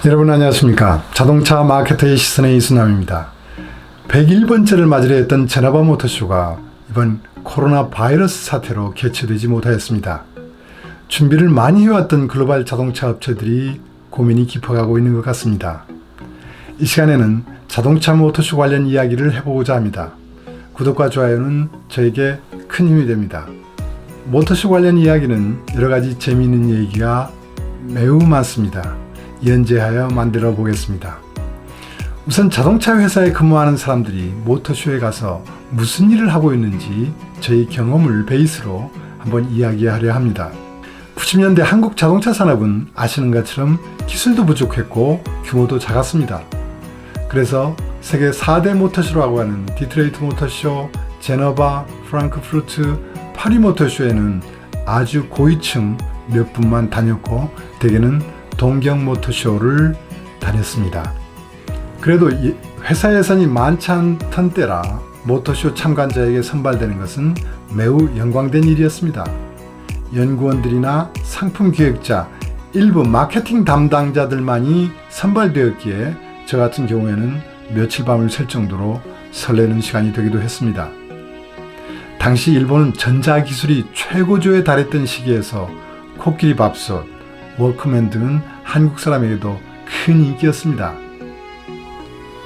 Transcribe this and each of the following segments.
여러분 안녕하십니까. 자동차 마케터의 시선의 이순남입니다. 101번째를 맞이려 했던 제네바 모터쇼가 이번 코로나 바이러스 사태로 개최되지 못하였습니다. 준비를 많이 해왔던 글로벌 자동차 업체들이 고민이 깊어가고 있는 것 같습니다. 이 시간에는 자동차 모터쇼 관련 이야기를 해보고자 합니다. 구독과 좋아요는 저에게 큰 힘이 됩니다. 모터쇼 관련 이야기는 여러가지 재미있는 얘기가 매우 많습니다. 연재하여 만들어 보겠습니다. 우선 자동차 회사에 근무하는 사람들이 모터쇼에 가서 무슨 일을 하고 있는지 저희 경험을 베이스로 한번 이야기하려 합니다. 90년대 한국 자동차 산업은 아시는 것처럼 기술도 부족했고 규모도 작았습니다. 그래서 세계 4대 모터쇼라고 하는 디트로이트 모터쇼, 제네바, 프랑크푸르트, 파리 모터쇼에는 아주 고위층 몇 분만 다녔고 대개는 동경 모터쇼를 다녔습니다. 그래도 회사 예산이 많지 않던 때라 모터쇼 참관자에게 선발되는 것은 매우 영광된 일이었습니다. 연구원들이나 상품 기획자, 일부 마케팅 담당자들만이 선발되었기에 저 같은 경우에는 며칠 밤을 샐 정도로 설레는 시간이 되기도 했습니다. 당시 일본은 전자기술이 최고조에 달했던 시기에서 코끼리 밥솥, 워크맨 등은 한국 사람에게도 큰 인기였습니다.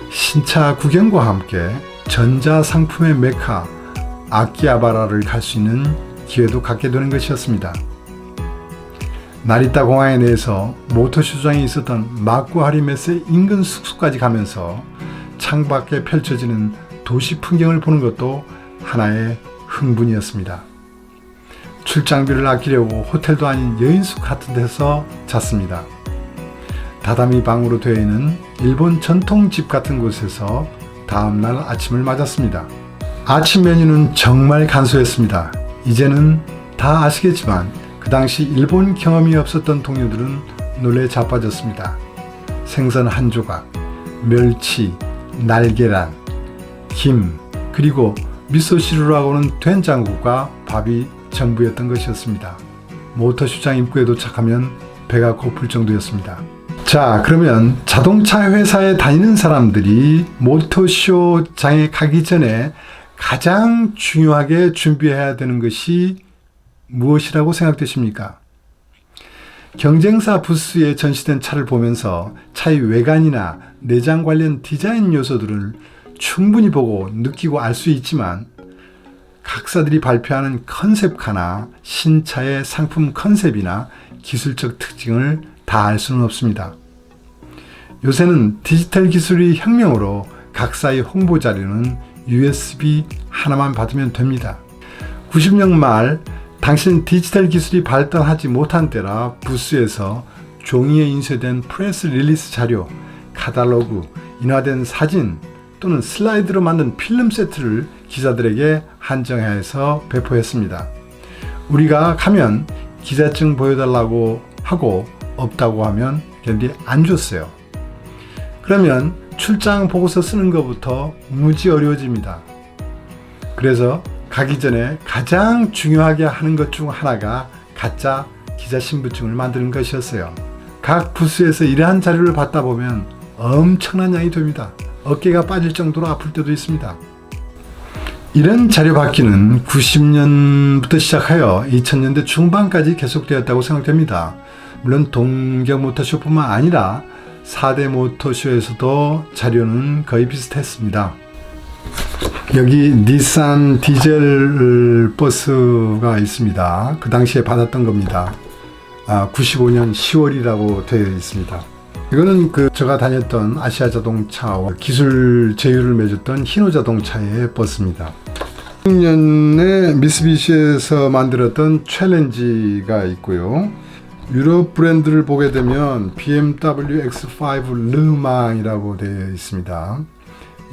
신차 구경과 함께 전자상품의 메카 아키하바라를 갈 수 있는 기회도 갖게 되는 것이었습니다. 나리타 공항에 내에서 모터쇼장이 있었던 마쿠하리메세 인근 숙소까지 가면서 창밖에 펼쳐지는 도시 풍경을 보는 것도 하나의 흥분이었습니다. 출장비를 아끼려고 호텔도 아닌 여인숙 같은 데서 잤습니다. 다다미 방으로 되어 있는 일본 전통집 같은 곳에서 다음날 아침을 맞았습니다. 아침 메뉴는 정말 간소했습니다. 이제는 다 아시겠지만 그 당시 일본 경험이 없었던 동료들은 놀래 자빠졌습니다. 생선 한 조각, 멸치, 날계란, 김, 그리고 미소시루라고는 된장국과 밥이 전부였던 것이었습장 모터쇼장 입구에 도착하면 배가 고플 정도였습니다. 자, 그러면 자동차 회사에 다니는 사람들이 모터쇼장에 가기 전에 가장 중요하게 준비해야 되는 것이 무엇이라고 생각되십니까? 경쟁사 부스에 전시된 차를 보면서 차의 외관이나 내장 관련 디자인 요소들을 충분히 보고 느끼고 알 수 있지만 각사들이 발표하는 컨셉카나 신차의 상품 컨셉이나 기술적 특징을 다 알 수는 없습니다. 요새는 디지털 기술의 혁명으로 각사의 홍보 자료는 USB 하나만 받으면 됩니다. 90년 말 당시는 디지털 기술이 발달하지 못한 때라 부스에서 종이에 인쇄된 프레스 릴리스 자료, 카탈로그, 인화된 사진 또는 슬라이드로 만든 필름 세트를 기자들에게 한정해서 배포했습니다. 우리가 가면 기자증 보여달라고 하고 없다고 하면 견디 안 줬어요. 그러면 출장 보고서 쓰는 것부터 무지 어려워집니다. 그래서 가기 전에 가장 중요하게 하는 것 중 하나가 가짜 기자 신분증을 만드는 것이었어요. 각 부스에서 이러한 자료를 받다 보면 엄청난 양이 됩니다. 어깨가 빠질 정도로 아플 때도 있습니다. 이런 자료 받기는 90년부터 시작하여 2000년대 중반까지 계속되었다고 생각됩니다. 물론 동경 모터쇼뿐만 아니라 4대 모터쇼에서도 자료는 거의 비슷했습니다. 여기 닛산 디젤 버스가 있습니다. 그 당시에 받았던 겁니다. 95년 10월이라고 되어 있습니다. 이거는 제가 다녔던 아시아 자동차와 기술 제휴를 맺었던 히노 자동차의 버스입니다. 2000년에 미쓰비시에서 만들었던 챌린지가 있고요. 유럽 브랜드를 보게 되면 BMW X5 르망이라고 되어 있습니다.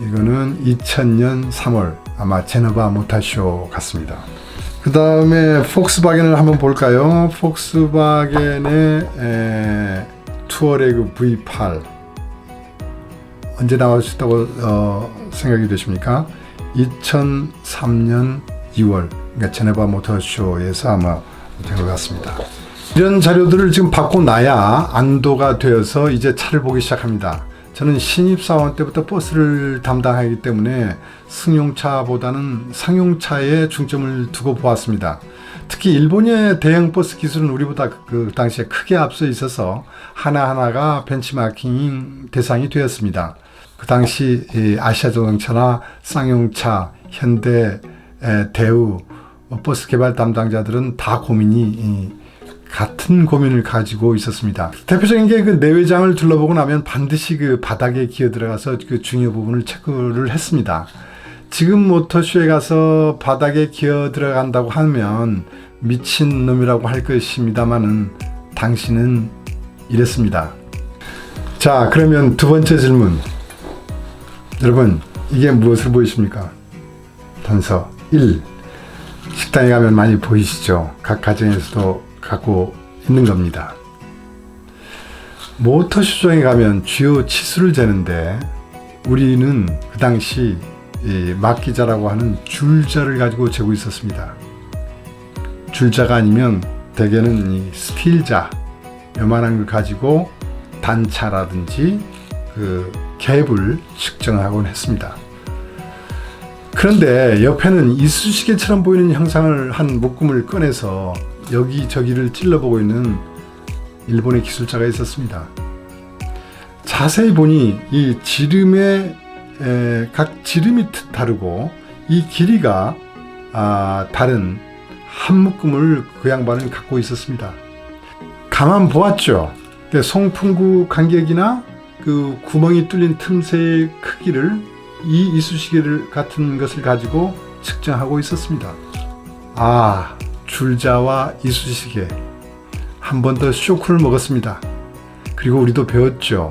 이거는 2000년 3월 아마 제네바 모터쇼 같습니다. 그 다음에 폭스바겐을 한번 볼까요? 폭스바겐의 투어레그 V8 언제 나왔다고 생각이 되십니까? 2003년 2월 그러니까 제네바 모터쇼에서 아마 된 것 같습니다. 이런 자료들을 지금 받고 나야 안도가 되어서 이제 차를 보기 시작합니다. 저는 신입사원 때부터 버스를 담당하기 때문에 승용차보다는 상용차에 중점을 두고 보았습니다. 특히 일본의 대형 버스 기술은 우리보다 그 당시에 크게 앞서 있어서 하나하나가 벤치마킹 대상이 되었습니다. 그 당시 아시아자동차나 쌍용차, 현대, 대우 버스 개발 담당자들은 다 같은 고민을 가지고 있었습니다. 대표적인 게 그 내외장을 둘러보고 나면 반드시 그 바닥에 기어 들어가서 그 중요 부분을 체크를 했습니다. 지금 모터쇼에 가서 바닥에 기어 들어간다고 하면 미친 놈이라고 할 것입니다만은 당신은 이랬습니다. 자, 그러면 두 번째 질문. 여러분, 이게 무엇을 보이십니까? 단서 1. 식당에 가면 많이 보이시죠? 각 가정에서도 갖고 있는 겁니다. 모터쇼장에 가면 주요 치수를 재는데 우리는 그 당시 막기자라고 하는 줄자를 가지고 재고 있었습니다. 줄자가 아니면 대개는 이 스틸자, 요만한 걸 가지고 단차라든지 그 갭을 측정하곤 했습니다. 그런데 옆에는 이쑤시개처럼 보이는 형상을 한 묶음을 꺼내서 여기저기를 찔러보고 있는 일본의 기술자가 있었습니다. 자세히 보니 이 지름의 각 지름이 다르고 이 길이가 다른 한 묶음을 그 양반은 갖고 있었습니다. 가만 보았죠. 송풍구 간격이나 그 구멍이 뚫린 틈새의 크기를 이 이쑤시개를 같은 것을 가지고 측정하고 있었습니다. 줄자와 이쑤시개 한 번 더 쇼크를 먹었습니다. 그리고 우리도 배웠죠.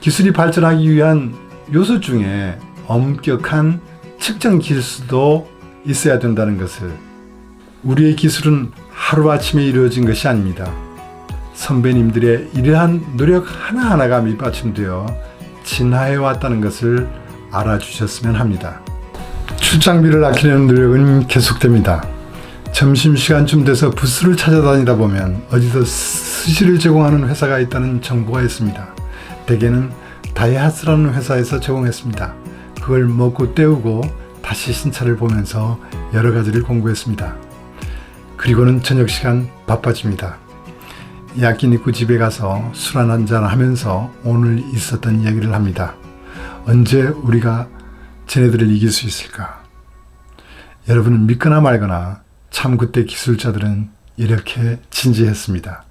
기술이 발전하기 위한 요소 중에 엄격한 측정 기술도 있어야 된다는 것을. 우리의 기술은 하루아침에 이루어진 것이 아닙니다. 선배님들의 이러한 노력 하나하나가 밑받침되어 진화해 왔다는 것을 알아주셨으면 합니다. 출장비를 아끼려는 노력은 계속됩니다. 점심시간쯤 돼서 부스를 찾아다니다 보면 어디서 스시를 제공하는 회사가 있다는 정보가 있습니다. 대개는 다이하츠라는 회사에서 제공했습니다. 그걸 먹고 때우고 다시 신차를 보면서 여러 가지를 공부했습니다. 그리고는 저녁시간 바빠집니다. 야끼니쿠 집에 가서 술 한잔 하면서 오늘 있었던 이야기를 합니다. 언제 우리가 쟤네들을 이길 수 있을까? 여러분은 믿거나 말거나 참 그때 기술자들은 이렇게 진지했습니다.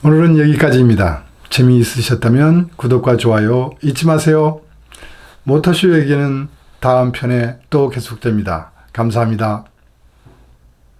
오늘은 여기까지입니다. 재미있으셨다면 구독과 좋아요 잊지 마세요. 모터쇼 얘기는 다음 편에 또 계속됩니다. 감사합니다.